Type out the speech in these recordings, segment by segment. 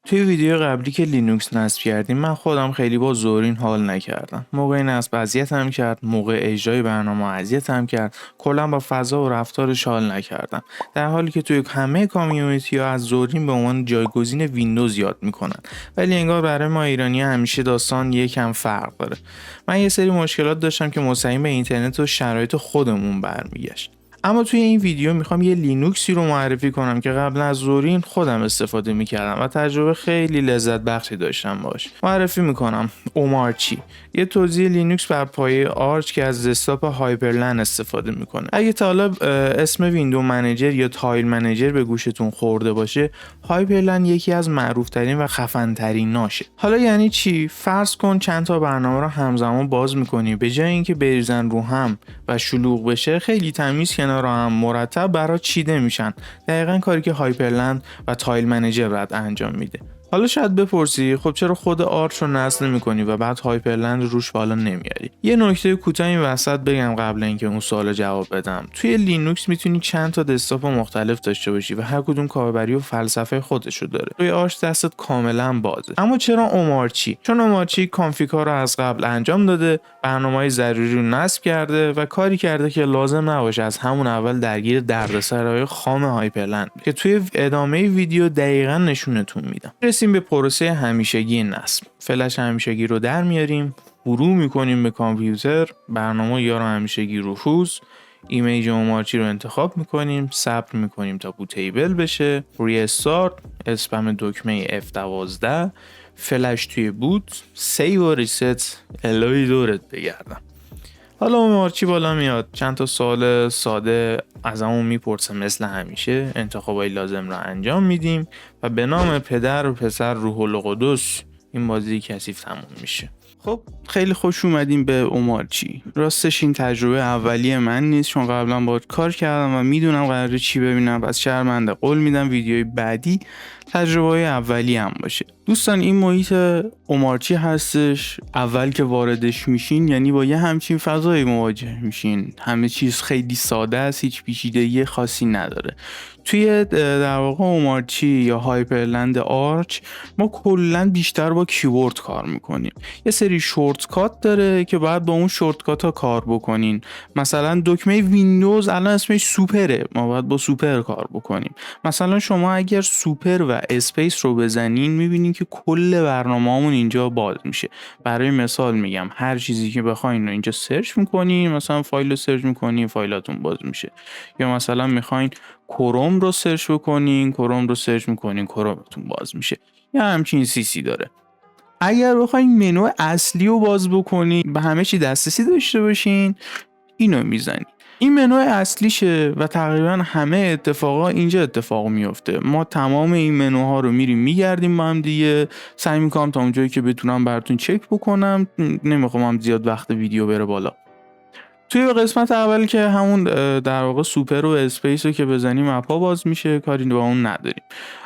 توی ویدیو قبلی که لینوکس نصب کردیم من خودم خیلی با زورین حال نکردم. موقع نصب اذیتم کرد، موقع اجرای برنامه اذیتم کرد، کلا با فضا و رفتارش حال نکردم. در حالی که توی همه کامیونیتی ها از زورین به عنوان جایگزین ویندوز یاد میکنن. ولی انگار برای ما ایرانی همیشه داستان یکم فرق داره. من یه سری مشکلات داشتم که مستقیم به اینترنت و شرایط خودمون برمیگشت. اما توی این ویدیو میخوام یه لینوکسی رو معرفی کنم که قبلا از زورین خودم استفاده میکردم و تجربه خیلی لذت بخشی داشتم باش. معرفی میکنم اومارچی، یه توزیع لینوکس بر پایه آرچ که از دسکتاپ هایپرلند استفاده میکنه. اگه تا حالا اسم ویندو منیجر یا تایل منیجر به گوشتون خورده باشه، هایپرلند یکی از معروف ترین و خفن ترین ناشه. حالا یعنی چی؟ فرض کن چند تا برنامه رو همزمان باز میکنی، به جای اینکه بریزن رو هم و شلوغ بشه خیلی تمیز کنار هم مرتب برات چیده میشن. دقیقاً کاری که هایپرلند و تایل منیجر بعد انجام میده. حالا شاید بپرسی خب چرا خود آرچ رو نصب نمی‌کنی و بعد هایپرلند روش بالا نمیاری؟ یه نکته کوتاه این وسط بگم قبل اینکه اون سوال جواب بدم. توی لینوکس میتونی چند تا دسکتاپ مختلف داشته باشی و هر کدوم کاربری و فلسفه خودشو داره. توی آرچ دستت کاملا بازه. اما چرا اومارچی؟ چون اومارچی کانفیگ ها رو از قبل انجام داده، برنامه‌های ضروری رو نصب کرده و کاری کرده که لازم نباشه از همون اول درگیر دردسرهای خام هایپرلند که توی ادامه ویدیو دقیقاً نشونتون میدم. به پروسه همیشگی نصب. فلش همیشگی رو در میاریم، فرو میکنیم به کامپیوتر، برنامه یار همیشگی رو روز، ایمیج اومارچی رو انتخاب میکنیم، صبر میکنیم تا بوتیبل بشه، ریستارت، اسپم دکمه F12، فلش توی بوت، سیو و ریست، الهی دورت بگردم. حالا اومارچی بالا میاد، چند تا سوال ساده ازمون میپرسه مثل همیشه، انتخابای لازم رو انجام میدیم و به نام پدر و پسر روح القدس این بازی کثیف تموم میشه. خب خیلی خوش اومدیم به اومارچی. راستش این تجربه اولیه من نیست، چون قبلا باهاش کار کردم و میدونم قراره چی ببینم، پس شرمنده. قول میدم ویدیوی بعدی تجربه اولی هم باشه. دوستان این محیط اومارچی هستش. اول که واردش میشین یعنی با یه همچین فضایی مواجه میشین. همه چیز خیلی ساده است، هیچ پیچیدگی خاصی نداره. توی در واقع اومارچی یا هایپرلند آرچ ما کلا بیشتر با کیبورد کار میکنیم. یه سری شورتکات داره که باید با اون شورتکات ها کار بکنین. مثلا دکمه ویندوز الان اسمش سوپره، ما باید با سوپر کار بکنیم. مثلا شما اگر سوپر و اسپیس رو بزنین میبینین که کل برنامه‌مون اینجا باز میشه. برای مثال میگم هر چیزی که بخواین رو اینجا سرچ میکنین، مثلا فایل رو سرچ میکنین فایلاتون باز میشه. یا مثلا میخواین کروم رو سرچ بکنین، کروم رو سرچ میکنین کرومتون باز میشه. یا همچین سیسی داره. اگر بخواین منو اصلی رو باز بکنین، به همه چی دسترسی داشته باشین، اینو میزنین. این منو اصلیشه و تقریبا همه اتفاقا اینجا اتفاق میفته. ما تمام این منوها رو میریم میگردیم با هم دیگه. سعی میکنم تا اونجایی که بتونم براتون چک بکنم، نمیخوام هم زیاد وقت ویدیو بره بالا. توی قسمت اول که همون در واقع سوپر و اسپیس رو که بزنیم اپا باز میشه، کاری با اون نداریم.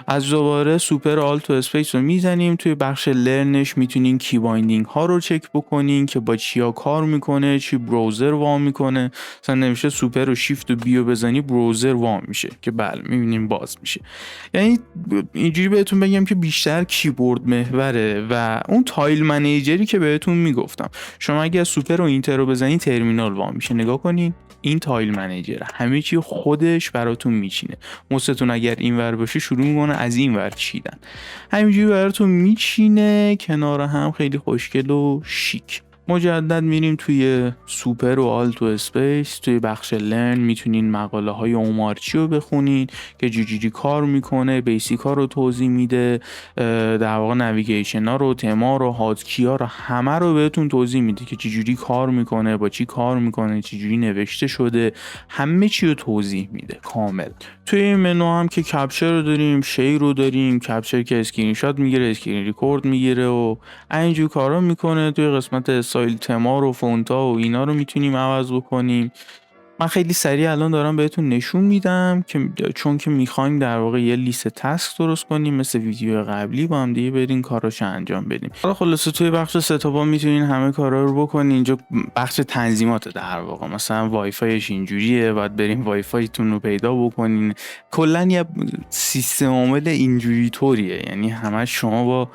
از دوباره سوپر آلت و اسپیس رو میزنیم. توی بخش لرنش میتونین کی بایندینگ ها رو چک بکنین که با چیا کار میکنه، چی براوزر وام میکنه. مثلا نمیشه سوپر و شیفت و بیو بزنی براوزر وام میشه که بله میبینیم باز میشه. یعنی اینجوری بهتون بگم که بیشتر کیبورد محوره. و اون تایل منیجری که بهتون میگفتم، شما اگه سوپر و اینتر رو بزنی ترمینال وام میشه. نگاه کنین این تایل منیجر همه چی خودش براتون میچینه. موستون اگر اینور باشه شروع میکنه از اینور چیدن، همینجوری براتون میچینه کنار هم، خیلی خوشگل و شیک. مجدد میریم توی سوپر و آلت و اسپیس. توی بخش لرن میتونین مقاله های اومارچی رو بخونین که چجوری کار میکنه، بیسیک ها رو توضیح میده، در واقع نویگیشن ها رو، تما رو، هاتکی ها رو، همه رو بهتون توضیح میده که چجوری کار میکنه، با چی کار میکنه، چجوری نوشته شده، همه چی رو توضیح میده کامل. توی این منو هم که کپچر رو داریم، شیر رو داریم، کپچر که اسکرین شات میگیره، اسکرین ریکورد میگیره و اینجور کارا میکنه. توی قسمت استایل تما رو، فونتا و اینا رو میتونیم عوض بکنیم. من خیلی سریع الان دارم بهتون نشون میدم که چون که میخوایم در واقع یه لیست تسک درست کنیم مثل ویدیو قبلی با هم دیگه برین کاراشو انجام بدیم. حالا خلاصه توی بخش ستاپ میتونین همه کارا رو بکنین. اینجا بخش تنظیمات در واقع، مثلا وای فایش اینجوریه، باید بریم وای فایتون رو پیدا بکنین. کلا یه سیستم عامل اینجوری طوریه، یعنی همه شما با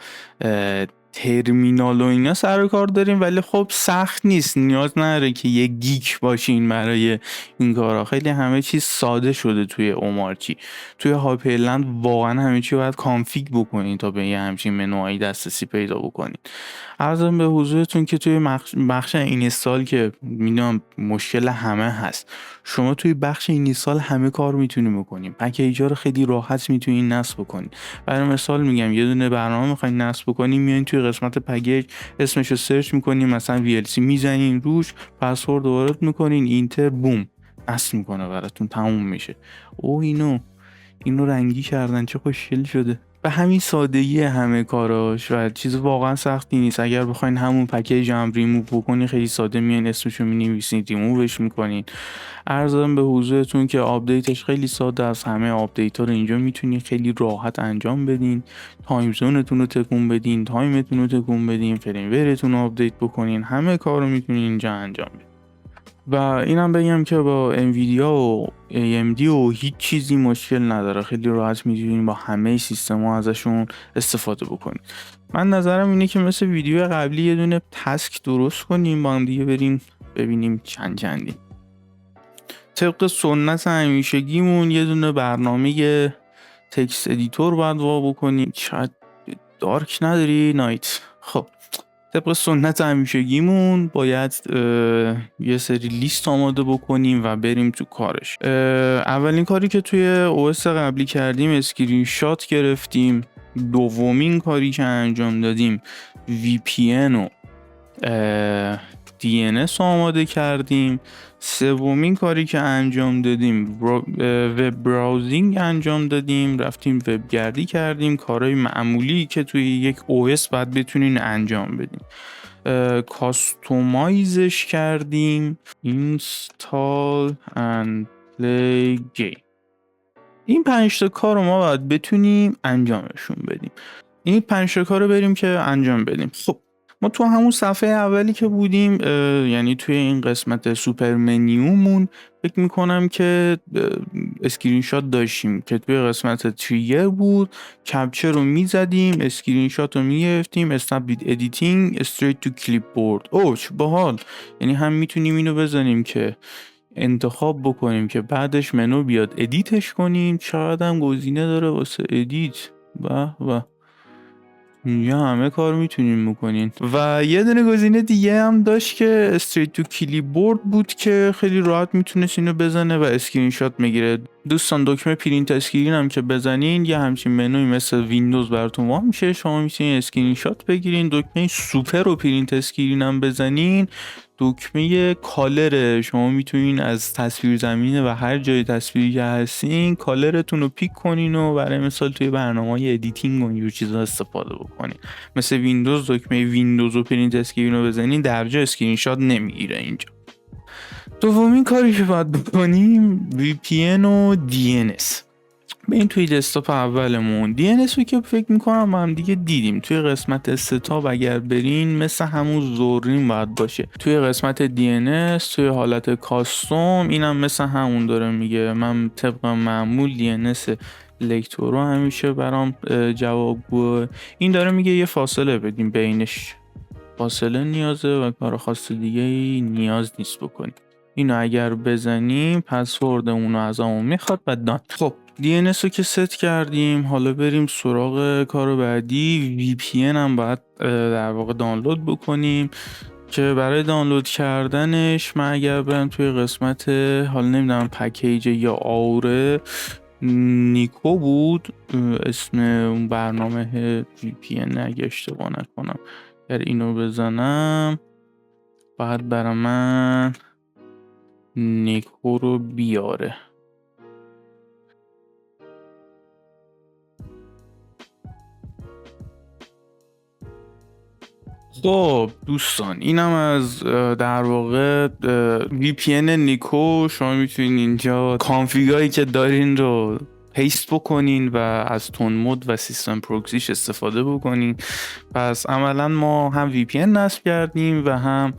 ترمینال و اینا سر و کار داریم، ولی خب سخت نیست، نیاز نداره که یه گیک باشین برای این کارا. خیلی همه چیز ساده شده توی اومارچی. توی هایپرلند واقعا همه چی باید کانفیگ بکنین تا به یه همچین منوهای دسترسی پیدا بکنین. عرضم به حضورتون که توی بخش اینستال که میدونم مشکل همه هست، شما توی بخش اینستال همه کار میتونین بکنین. پکیجا رو خیلی راحت میتونین نصب بکنین. برای مثال میگم یه دونه برنامه میخواین نصب بکنین، میایین توی قسمت پکیج اسمش رو سرچ میکنین، مثلا VLC میزنین روش، پسورد رو وارد میکنین، اینتر، بوم نصب میکنه براتون، تموم میشه. اینو رنگی کردن چه خوشگل شده. به همین سادگی همه کاراش و چیز واقعا سختی نیست. اگر بخواین همون پکیج هم ریموو بکنین خیلی ساده میان اسمشو مینویسین، ریمووش میکنین. عرضم به حضورتون که آپدیتش خیلی ساده است. همه آپدیت ها رو اینجا میتونین خیلی راحت انجام بدین. تایم زونتون رو تکون بدین، تایمتون رو تکون بدین، فریم ورتون رو آپدیت بکنین. همه کار رو میتونین اینجا انجام بدین. و اینم بگم که با انویدیا و AMD و هیچ چیزی مشکل نداره. خیلی راحت میتونین با همه سیستم ها ازشون استفاده بکنین. من نظرم اینه که مثل ویدیو قبلی یه دونه تسک درست کنیم با هم دیگه، بریم ببینیم چندیم. طبق سنت همیشگیمون یه دونه برنامه تکست ادیتور باید وا بکنیم. شاید دارک نداری نایت. خب طبق سنت همیشگیمون باید یه سری لیست آماده بکنیم و بریم تو کارش. اولین کاری که توی OS قبلی کردیم اسکرین شات گرفتیم. دومین کاری که انجام دادیم VPN و DNS آماده کردیم. سومین کاری که انجام دادیم وب براوزینگ انجام دادیم، رفتیم وبگردی کردیم، کارهای معمولی که توی یک OS باید بتونین انجام بدیم. کاستومایزش کردیم، اینستال and play game. این 5 تا کار رو ما باید بتونیم انجامشون بدیم. این 5 تا کار رو بریم که انجام بدیم. خب ما تو همون صفحه اولی که بودیم، یعنی توی این قسمت سوپر منیومون، فکر میکنم که اسکرین شات داشتیم که توی قسمت تریگر بود. کپچر رو میزدیم، اسکرین شات رو میگرفتیم، اسنپ ادیتینگ، استریت تو کلیپ بورد. چه باحال. یعنی هم میتونیم اینو بزنیم که انتخاب بکنیم که بعدش منو بیاد ادیتش کنیم. چقدر هم گزینه داره واسه ادیت. و یا همه کار میتونین بکنین. و یه دونه گزینه دیگه هم داشت که استریت تو کلیپ بورد بود که خیلی راحت میتونست اینو بزنه و اسکرین شات میگیره. دوستان دکمه پرینت اسکرین هم که بزنین یه همچین منوی مثل ویندوز براتون وا میشه، شما میتونین اسکرین شات بگیرین. دکمه سوپر و پرینت اسکرین هم بزنین، دکمه کالر، شما میتونین از تصویر زمینه و هر جای تصویری که هستین کالرتون رو پیک کنین و برای مثال توی برنامه‌های ادیتینگ و اینجور چیزا استفاده بکنین. مثل ویندوز دکمه ویندوز و پرینت اسکرین رو بزنین در جا اسکرین شات نمیگیره اینجا. دومین کاری که باید بکنیم VPN و DNS. این توی دسکتاپ اولمون DNS رو که فکر میکنم ما هم دیگه دیدیم. توی قسمت ستاپ اگر برین مثل همون زورین باید باشه. توی قسمت DNS توی حالت کاستوم اینم مثل همون داره میگه. من طبق معمول DNS لکتورو همیشه برام جوابگوه. این داره میگه یه فاصله بدیم بینش، فاصله نیازه و کار خاص دیگه نیاز نیست بکنیم. اینو اگر بزنیم پسوردمون رو از همون میخواد و دان. خب DNS رو که ست کردیم، حالا بریم سراغ کار بعدی. VPN هم باید در واقع دانلود بکنیم که برای دانلود کردنش من اگر برم توی قسمت حالا نمیدونم پکیج یا آوره، نیکو بود اسم اون برنامه VPN اگه اشتباه نکنم. اگر اینو بزنم باید برای من نیکو رو بیاره. خب دوستان، اینم از در واقع VPN نیکو. شما میتونین اینجا کانفیگایی که دارین رو پیست بکنین و از تون مود و سیستم پروکسیش استفاده بکنین. پس عملا ما هم VPN نصب کردیم و هم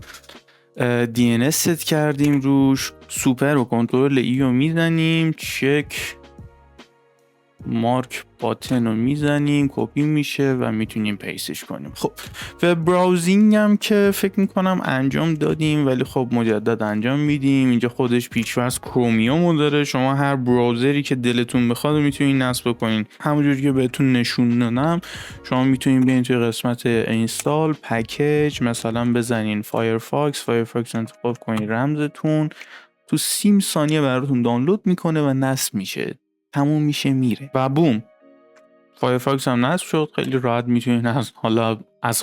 DNS ست کردیم روش. سوپر و کنترل ای رو میزنیم، چک مارک باتن رو میزنیم، کپی میشه و میتونیم پیستش کنیم. خب وب براوزینگ هم که فکر میکنم انجام دادیم، ولی خب مجدد انجام میدیم. اینجا خودش پیش‌فرض کرومیوم داره. شما هر براوزری که دلتون بخواد میتونین نصب کنین. همونجوری که بهتون نشون دادم، شما میتونین بیاین توی قسمت اینستال پکیج مثلا بزنین فایرفاکس انتخاب کنین رمزتون، تو 30 ثانیه براتون دانلود میکنه و نصب میشه، تموم میشه میره و بوم، فایرفاکس هم نصب شد. خیلی راحت میتونین از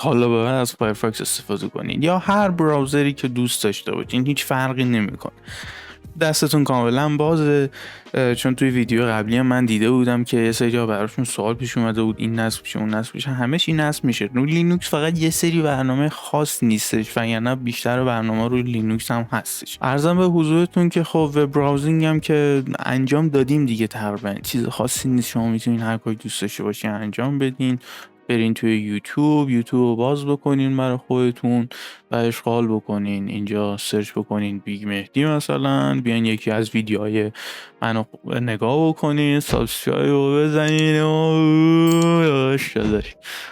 حالا به بعد از فایرفاکس استفاده کنین یا هر براوزری که دوست داشته باشین، هیچ فرقی نمیکنه. دستتون کاملا بازه. چون توی ویدیو قبلی هم من دیده بودم که یه سری جا براشون سوال پیش اومده بود این نصب میشه اون نصب میشه، همش این نصب میشه. روی لینوکس فقط یه سری برنامه خاص نیستش و یعنی بیشتر برنامه روی لینوکس هم هستش. عرضم به حضورتون که خب وب براوزینگ هم که انجام دادیم دیگه، تقریبا چیز خاصی نیست. شما میتونین هر کاری دوست داشته باشین انجام بدین. برین توی یوتیوب رو باز بکنین برای خودتون و اشغال بکنین. اینجا سرچ بکنین بیگ مهدی مثلا، بیان یکی از ویدیوهای منو نگاه بکنین، سابسکرایب رو بزنین و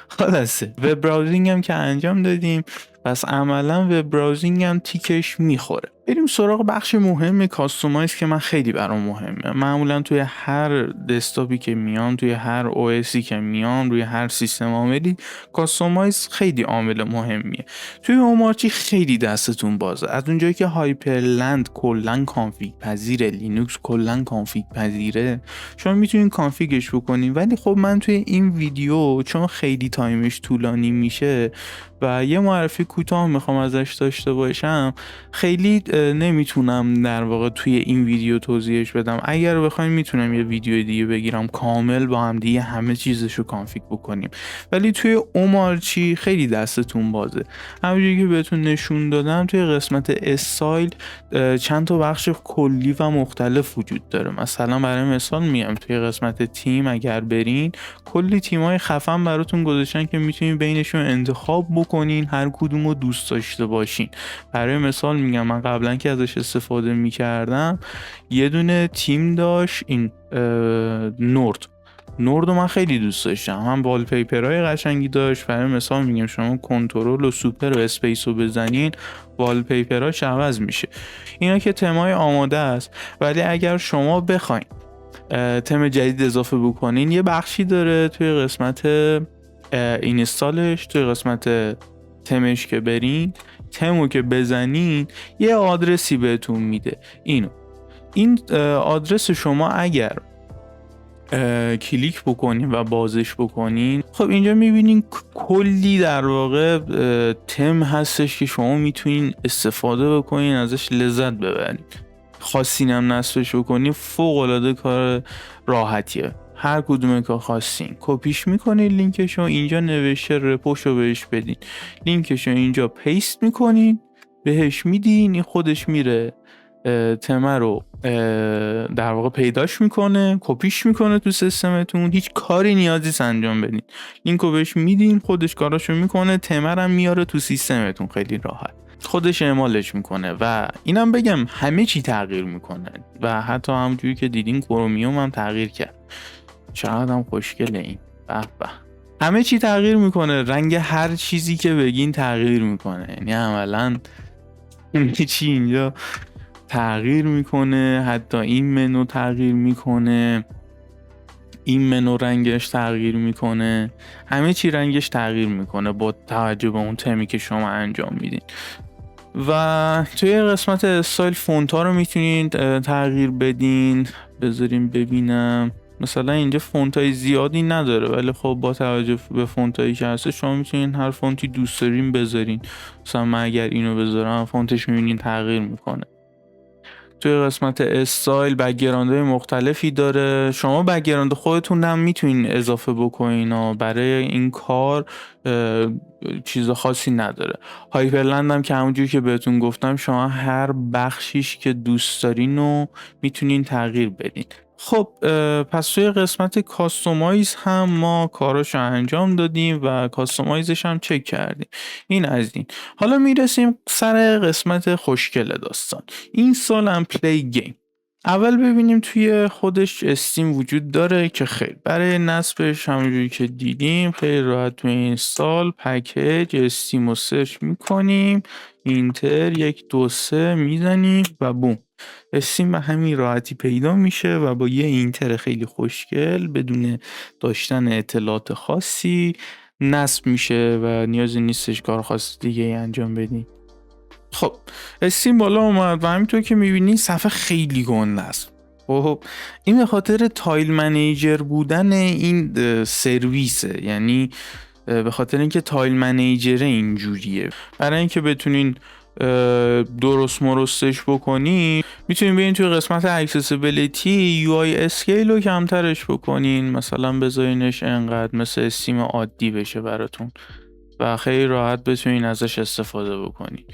خلاصه وب براوزینگ هم که انجام دادیم. پس عملا وب براوزینگ هم تیکش میخوره. بریم سراغ بخش مهم کاستومایز که من خیلی برام مهمه. معمولا توی هر دسکتاپی که میام، توی هر او اسی که میام، روی هر سیستم عاملی، کاستومایز خیلی عامل مهمیه. توی اومارچی خیلی دستتون بازه. از اونجایی که هایپرلند کلا کانفیگ پذیره، لینوکس کلا کانفیگ پذیره، شما میتونین کانفیگش بکنین. ولی خب من توی این ویدیو چون خیلی تایمش طولانی میشه و یه معرفی کوتاه میخوام ازش داشته باشم، خیلی نمیتونم در واقع توی این ویدیو توضیحش بدم. اگر بخوایم میتونم یه ویدیو دیگه بگیرم کامل با هم دیگه همه چیزشو کانفیگ بکنیم، ولی توی اومارچی خیلی دستتون بازه. همونجوری که بهتون نشون دادم توی قسمت استایل چند تا بخش کلی و مختلف وجود داره. مثلا برای مثال میگم توی قسمت تیم اگر برین، کلی تیمای خفن براتون گذاشتن که میتونین بینشون انتخاب بکنین، هر کدوم رو دوست داشته باشین. برای مثال میگم من قبلا که ازش استفاده میکردم یه دونه تیم داشت، این نورد رو من خیلی دوست داشتم. هم والپیپرهای قشنگی داشت. برای مثال میگم شما کنترل و سوپر و اسپیس رو بزنین، والپیپرهاش عوض میشه. اینا که تمای آماده است. ولی اگر شما بخواین تم جدید اضافه بکنین، یه بخشی داره توی قسمت اینستالش، توی قسمت تمش که برین، تمو که بزنین یه آدرسی بهتون میده. این آدرس شما اگر کلیک بکنین و بازش بکنین، خب اینجا میبینین کلی در واقع تم هستش که شما میتونین استفاده بکنین، ازش لذت ببرین. خواستین هم نصبش بکنین، فوق العاده کار راحتیه. هر کدومه که خواستین کپیش میکنین، لینکشو اینجا نوشته رپوشو بهش بدین، لینکشو اینجا پیست میکنین بهش میدین، این خودش میره تمه رو در واقع پیداش میکنه، کپیش میکنه تو سیستمتون. هیچ کاری نیازی نیست انجام بدین، لینکو بهش میدین خودش کاراشو میکنه، تمه رو میاره تو سیستمتون خیلی راحت، خودش اعمالش میکنه. و اینم بگم همه چی تغییر میکنه و حتی همونجوری که دیدین کرومیوم هم تغییر کرد. چقدر هم خوشگله این، به به. همه چی تغییر میکنه، رنگ هر چیزی که بگین تغییر میکنه. یعنی عملا همه چی اینجا تغییر میکنه. حتی این منو تغییر میکنه، این منو رنگش تغییر میکنه، همه چی رنگش تغییر میکنه با توجه به اون تمی که شما انجام میدین. و توی قسمت استایل فونت ها رو میتونین تغییر بدین. بذاریم ببینم، مثلا اینجا فونت های زیادی نداره، ولی خب با توجه به فونت هایی که هست شما میتونین هر فونتی دوست دارین بذارین. مثلا من اگر اینو بذارم فونتش میبینین تغییر میکنه. توی قسمت استایل بک‌گراندهای مختلفی داره. شما بک‌گراند خودتون هم میتونین اضافه بکنین و برای این کار چیز خاصی نداره. هایپرلند هم که همونجوری که بهتون گفتم شما هر بخشیش که دوست دارین رو میتونین تغییر بدین. خب پس توی قسمت کاستومایز هم ما کاراشو انجام دادیم و کاستومایزش هم چک کردیم. این از این. حالا میرسیم سر قسمت خوشگل داستان. این سال هم پلی گیم. اول ببینیم توی خودش استیم وجود داره که خیر. برای نصبش همونجوری که دیدیم خیلی راحت توی این سال پکیج استیم رو سرچ میکنیم، اینتر 1 2 3 میزنیم و بوم، استیم به همین راحتی پیدا میشه و با یه اینتر خیلی خوشگل بدون داشتن اطلاعات خاصی نصب میشه و نیازی نیستش کار خاص دیگه انجام بدین. خب استیم بالا اومد و همینطور که میبینی صفحه خیلی گنده است. خب این به خاطر تایل منیجر بودن این سرویسه، یعنی به خاطر اینکه تایل منیجر اینجوریه. برای اینکه بتونین درست مرستش بکنین میتونین برین توی قسمت اکسسیبیلیتی UI اسکیل رو کمترش بکنین، مثلا بذارینش انقدر مثل استیم عادی بشه براتون و خیلی راحت بتونین ازش استفاده بکنین.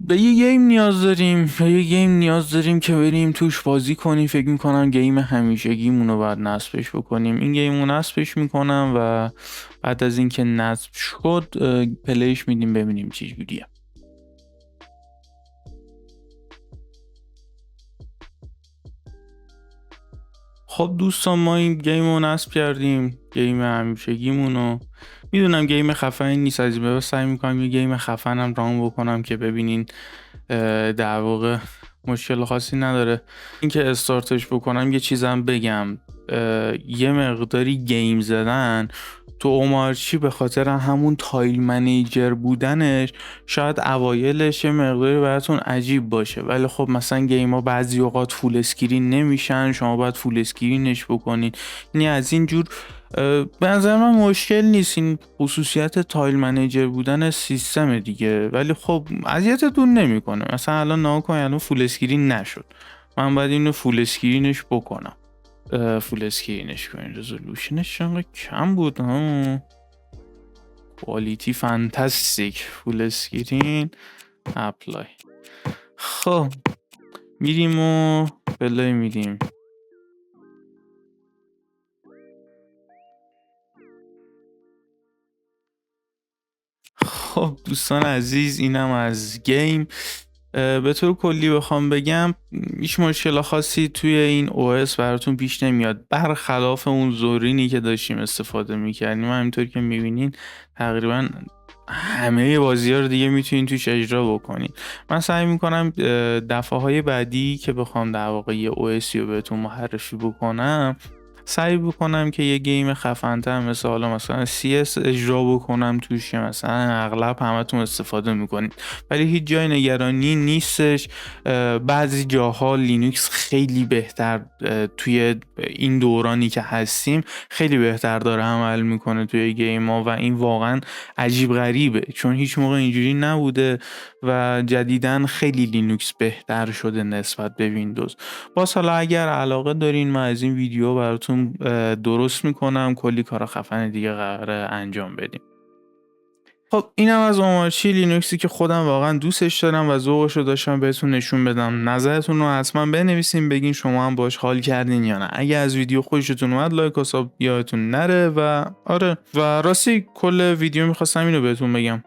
به یه گیم نیاز داریم که بریم توش بازی کنیم. فکر میکنم گیم همیشگیمون رو باید نصبش بکنیم. این گیم رو نصبش میکنم و بعد از اینکه نصب شد پلیش میدیم ببینیم چی جوریه. خب دوستان ما این گیم رو نصب کردیم، گیم همیشگیمون رو. میدونم گیم خفنی نیست، از این سعی میکنم یه گیم خفنم رام بکنم که ببینین در واقع مشکل خاصی نداره. اینکه استارتش بکنم یه چیزم بگم، یه مقداری گیم زدن تو اومارچی به خاطر همون تایل منیجر بودنش شاید اوایلش یه مقداری براتون عجیب باشه، ولی خب مثلا گیم ها بعضی اوقات فول اسکرین نمیشن، شما باید فول اسکرینش بکنین. یعنی از این جور به نظر من مشکل نیست، این خصوصیت تایل منیجر بودن سیستم دیگه، ولی خب اذیتتون نمیکنه. مثلا الان نگاه کن الان فول اسکرین نشد، من باید اینو فول اسکرینش بکنم. فول اسکرینش کنین، رزولوشنش چقدر کم بود ها، کوالیتی فانتاستیک، فول اسکرین اپلای. خب میریم و بلای میریم. خب دوستان عزیز اینم از گیم. به طور کلی بخوام بگم هیچ مشکل خاصی توی این OS براتون پیش نمیاد، برخلاف اون زورینی که داشتیم استفاده میکردیم. همینطور که میبینین تقریبا همه بازی‌ها رو دیگه میتونین توش اجرا بکنین. من سعی میکنم دفعه های بعدی که بخوام در واقع یه OS رو بهتون معرفی بکنم سعی بکنم که یه گیم خفن‌تر مثل حالا مثلا CS اجرا بکنم توش که مثلا اغلب همتون استفاده میکنید، ولی هیچ جای نگرانی نیستش. بعضی جاها لینوکس خیلی بهتر توی این دورانی که هستیم خیلی بهتر داره عمل میکنه توی گیم ها و این واقعا عجیب غریبه، چون هیچ موقع اینجوری نبوده و جدیدن خیلی لینوکس بهتر شده نسبت به ویندوز. باز حالا اگر علاقه دارین من از این ویدیو براتون درست میکنم، کلی کار خفن دیگه قراره انجام بدیم. خب اینم از اومارچی لینوکسی که خودم واقعا دوستش دارم و ذوقش رو داشتم بهتون نشون بدم. نظرتون رو حتما بنویسین بگین شما هم باش حال کردین یا نه. اگه از ویدیو خوشتون اومد لایک و ساب یادتون نره و آره و راستی کل ویدیو میخواستم اینو بهتون بگم.